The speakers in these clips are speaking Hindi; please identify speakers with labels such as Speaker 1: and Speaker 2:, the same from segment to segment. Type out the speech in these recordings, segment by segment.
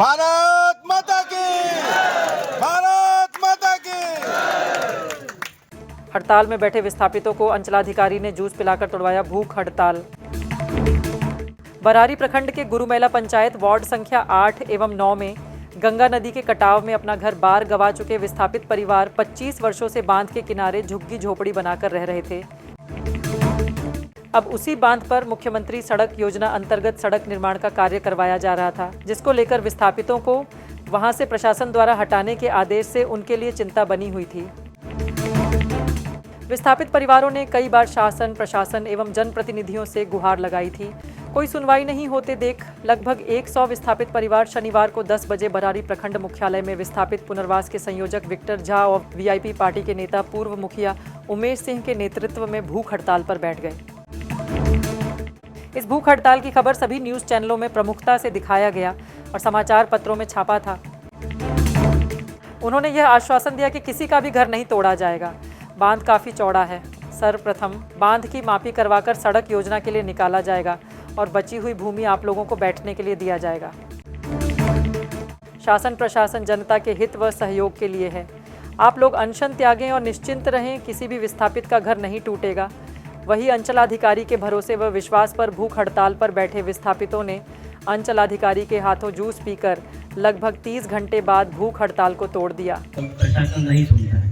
Speaker 1: भारत माता की, भारत माता की।
Speaker 2: हड़ताल में बैठे विस्थापितों को अंचलाधिकारी ने जूस पिलाकर तोड़वाया भूख हड़ताल। बरारी प्रखंड के गुरुमेला पंचायत वार्ड संख्या 8 एवं 9 में गंगा नदी के कटाव में अपना घर बार गंवा चुके विस्थापित परिवार 25 वर्षों से बांध के किनारे झुग्गी झोपड़ी बनाकर रह रहे थे। अब उसी बांध पर मुख्यमंत्री सड़क योजना अंतर्गत सड़क निर्माण का कार्य करवाया जा रहा था, जिसको लेकर विस्थापितों को वहां से प्रशासन द्वारा हटाने के आदेश से उनके लिए चिंता बनी हुई थी। विस्थापित परिवारों ने कई बार शासन, प्रशासन एवं जनप्रतिनिधियों से गुहार लगाई थी। कोई सुनवाई नहीं होते देख लगभग 100 विस्थापित परिवार शनिवार को 10 बजे बरारी प्रखंड मुख्यालय में विस्थापित पुनर्वास के संयोजक विक्टर झा और वीआईपी पार्टी के नेता पूर्व मुखिया उमेश सिंह के नेतृत्व में भूख हड़ताल पर बैठ गए। इस भूख हड़ताल की खबर सभी न्यूज चैनलों में प्रमुखता से दिखाया गया और समाचार पत्रों में छापा था। उन्होंने यह आश्वासन दिया कि किसी का भी घर नहीं तोड़ा जाएगा। बांध काफ़ी चौड़ा है। सर्वप्रथम बांध की मापी करवाकर सड़क योजना के लिए निकाला जाएगा और बची हुई भूमि आप लोगों को बैठने के लिए दिया जाएगा। शासन प्रशासन जनता के हित व सहयोग के लिए है। आप लोग अनशन त्यागें और निश्चिंत रहें, किसी भी विस्थापित का घर नहीं टूटेगा। वही अंचलाधिकारी के भरोसे व विश्वास पर भूख हड़ताल पर बैठे विस्थापितों ने अंचलाधिकारी के हाथों जूस पीकर लगभग 30 घंटे बाद भूख हड़ताल को तोड़ दिया।
Speaker 3: प्रशासन नहीं सुनता है,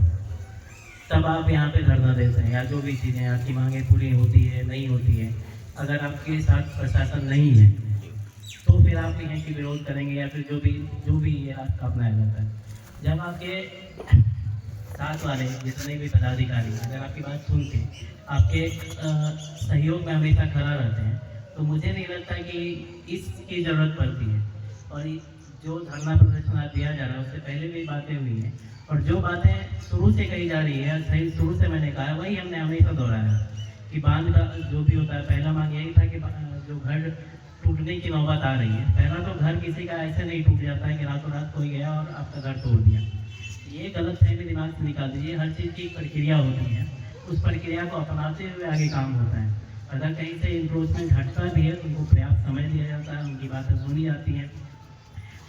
Speaker 3: तब आप यहाँ पे धरना देते हैं या जो भी चीज़ें आपकी मांगे पूरी होती है नहीं होती है। अगर आपके साथ प्रशासन नहीं है तो फिर आप यहाँ की विरोध करेंगे या फिर जो भी ये आपका अपनाया जाता है। जब आपके साथ वाले जितने भी पदाधिकारी अगर आपकी बात सुन के आपके सहयोग में हमेशा खड़ा रहते हैं तो मुझे नहीं लगता कि इसकी ज़रूरत पड़ती है। और जो धरना प्रदर्शन आज दिया जा रहा है उससे पहले भी बातें हुई हैं और जो बातें शुरू से कही जा रही है, सही शुरू से मैंने कहा वही हमने हमेशा दोहराया कि बांध का जो भी होता है, पहला मांग यही था कि जो घर टूटने की नौबत आ रही है, पहला तो घर किसी का ऐसे नहीं टूट जाता है कि रातों रात कोई गया और आपका घर तोड़ दिया। ये गलत फहमी दिमाग से निकाल दीजिए। हर चीज़ की प्रक्रिया होती है, उस प्रक्रिया को अपनाते हुए आगे काम होता है। अगर कहीं से इंक्रोचमेंट हटता भी है तो उनको पर्याप्त समय दिया जाता है, उनकी बातें सुनी जाती हैं।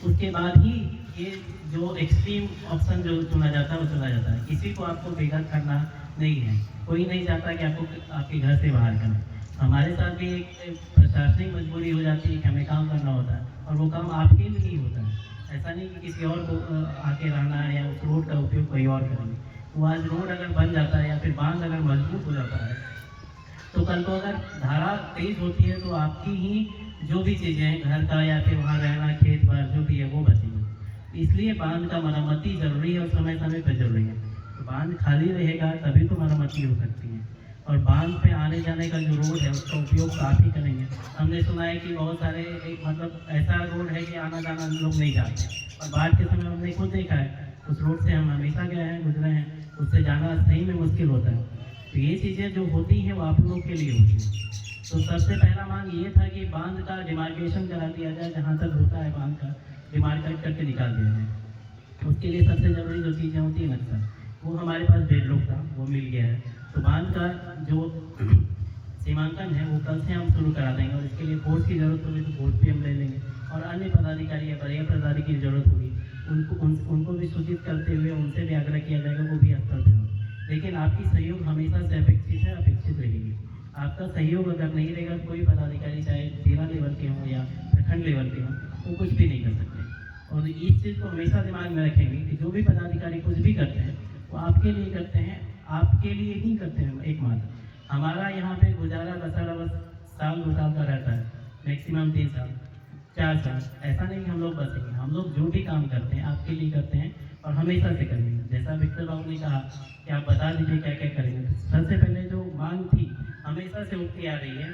Speaker 3: उसके बाद ही ये जो एक्सट्रीम ऑप्शन जो चुना जाता है वो चुना जाता है। किसी को आपको बेघर करना नहीं है, कोई नहीं चाहता कि आपको आपके घर से बाहर करें। हमारे साथ भी एक प्रशासनिक मजबूरी हो जाती है कि हमें काम करना होता है और वो काम आपके लिए नहीं होता है। ऐसा नहीं कि किसी और को आके रहना है या उस रोड का उपयोग कोई और करेंगे। वो आज रोड अगर बन जाता है या फिर बांध अगर मजबूत हो जाता है तो कल को अगर धारा तेज होती है तो आपकी ही जो भी चीज़ें हैं घर का या फिर वहाँ रहना, खेत बार जो भी है वो बचेगी। इसलिए बांध का मरम्मती जरूरी है और समय समय पर जरूरी है। तो बांध खाली रहेगा तभी तो मरम्मती हो सकती है। और बांध पे आने जाने का जो रोड है उसका उपयोग काफ़ी करेंगे। हमने सुना है कि बहुत सारे मतलब ऐसा रोड है कि आना जाना लोग नहीं जाते और बाढ़ के समय हमने खुद देखा है उस रोड से हम हमेशा गए हैं, गुजरे हैं, उससे जाना सही में मुश्किल होता है। तो ये चीज़ें जो होती हैं वो आप लोगों के लिए होती हैं। तो सबसे पहला मांग ये था कि बांध का डिमार्केशन करा दिया जाए, जहाँ तक होता है बांध का डिमार्केट करके निकाल दिया जाए। उसके लिए सबसे ज़रूरी जो चीज़ें होती है नक्शा, वो हमारे पास डेडलॉक था, वो मिल गया है। तो बांध का जो सीमांकन है वो कल से हम शुरू करा देंगे और इसके लिए फोर्स की ज़रूरत होगी तो फोर्स भी हम ले लेंगे और अन्य पदाधिकारी या बड़े पदाधिकारी की ज़रूरत होगी उनको भी सूचित करते हुए उनसे भी आग्रह किया जाएगा वो भी स्तर पर हो। लेकिन आपकी सहयोग हमेशा से अपेक्षित है, अपेक्षित रहेगी। आपका सहयोग अगर नहीं रहेगा कोई पदाधिकारी चाहे जिला लेवल के हों या प्रखंड लेवल के हों वो कुछ भी नहीं कर सकते। और इस चीज़ को हमेशा दिमाग में रखेंगे कि जो भी पदाधिकारी कुछ भी करते हैं वो आपके लिए करते हैं, आपके लिए ही करते हैं एकमात्र। हमारा यहाँ पे गुजारा बसारा बस साल 2 साल का रहता है, मैक्सिमम 3 साल 4 साल। ऐसा नहीं कि हम लोग बचेंगे, हम लोग जो भी काम करते हैं आपके लिए करते हैं और हमेशा से करेंगे। जैसा विक्टर बाबू ने कहा कि आप बता दीजिए क्या क्या करेंगे। सबसे पहले जो मांग थी हमेशा से उठती आ रही है,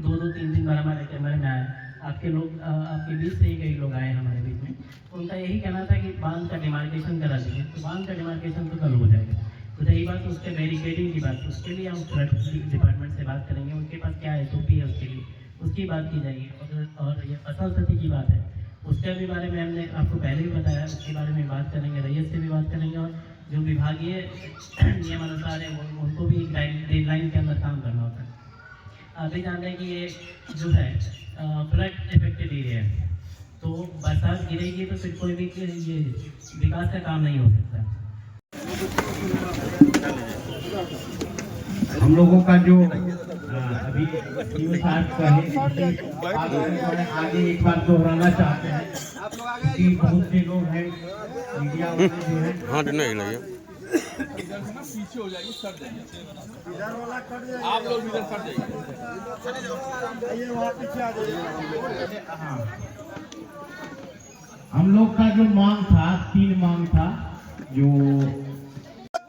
Speaker 3: 2-3 बार हमारे कैमरे में आए, आपके लोग आपके बीच से ही कई लोग आए हमारे बीच में, उनका यही कहना था कि बांध का डिमार्केशन करा दीजिए। तो बांध का डिमार्केशन तो कल हो जाएगा। तो रही बात उसके बैरिकेडिंग की बात, उसके लिए हम फ्लड डिपार्टमेंट से बात करेंगे, उनके पास क्या SOP है उसके लिए, उसकी बात की जाएगी। और ये फसल क्षति की बात है उसके भी बारे में हमने आपको पहले भी बताया, उसके बारे में बात करेंगे, रैयत से भी बात करेंगे और जो विभागीय नियमानुसार है उनको भी डेडलाइन के अंदर काम करना होता है। आप भी जानते हैं कि ये जो है फ्लड इफेक्टेड एरिया है तो बरसात गिरेगी तो फिर कोई भी ये विकास का काम नहीं हो सकता। हम लोगों का जो अभी न्यूज़ आज का है आगे एक बार दोहराना चाहते हैं कि बहुत से लोग हैं मीडिया वाले जो है
Speaker 1: हाँ नहीं लगे
Speaker 4: पीछे हो जाएगी, सट जाइए, आप लोग इधर सट जाइए, वहाँ पीछे आ जाइए।
Speaker 3: हाँ, हम लोग का जो मांग था 3 मांग था जो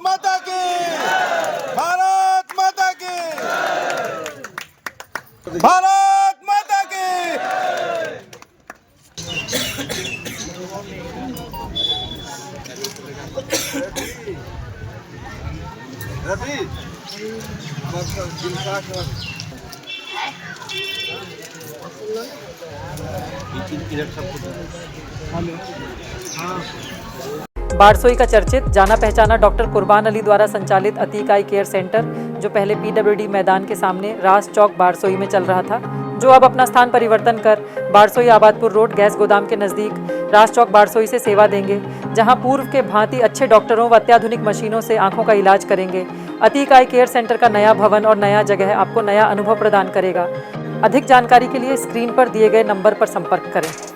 Speaker 1: माता की भारत माता की भारत माता की रवि
Speaker 2: बारसोई का चर्चित जाना पहचाना डॉक्टर कुर्बान अली द्वारा संचालित अतीक आई केयर सेंटर, जो पहले पीडब्ल्यूडी मैदान के सामने रास चौक बारसोई में चल रहा था, जो अब अपना स्थान परिवर्तन कर बारसोई आबादपुर रोड गैस गोदाम के नजदीक रास चौक बारसोई से सेवा देंगे, जहां पूर्व के भांति अच्छे डॉक्टरों व अत्याधुनिक मशीनों से आंखों का इलाज करेंगे। अतीक आई केयर सेंटर का नया भवन और नया जगह आपको नया अनुभव प्रदान करेगा। अधिक जानकारी के लिए स्क्रीन पर दिए गए नंबर पर संपर्क करें।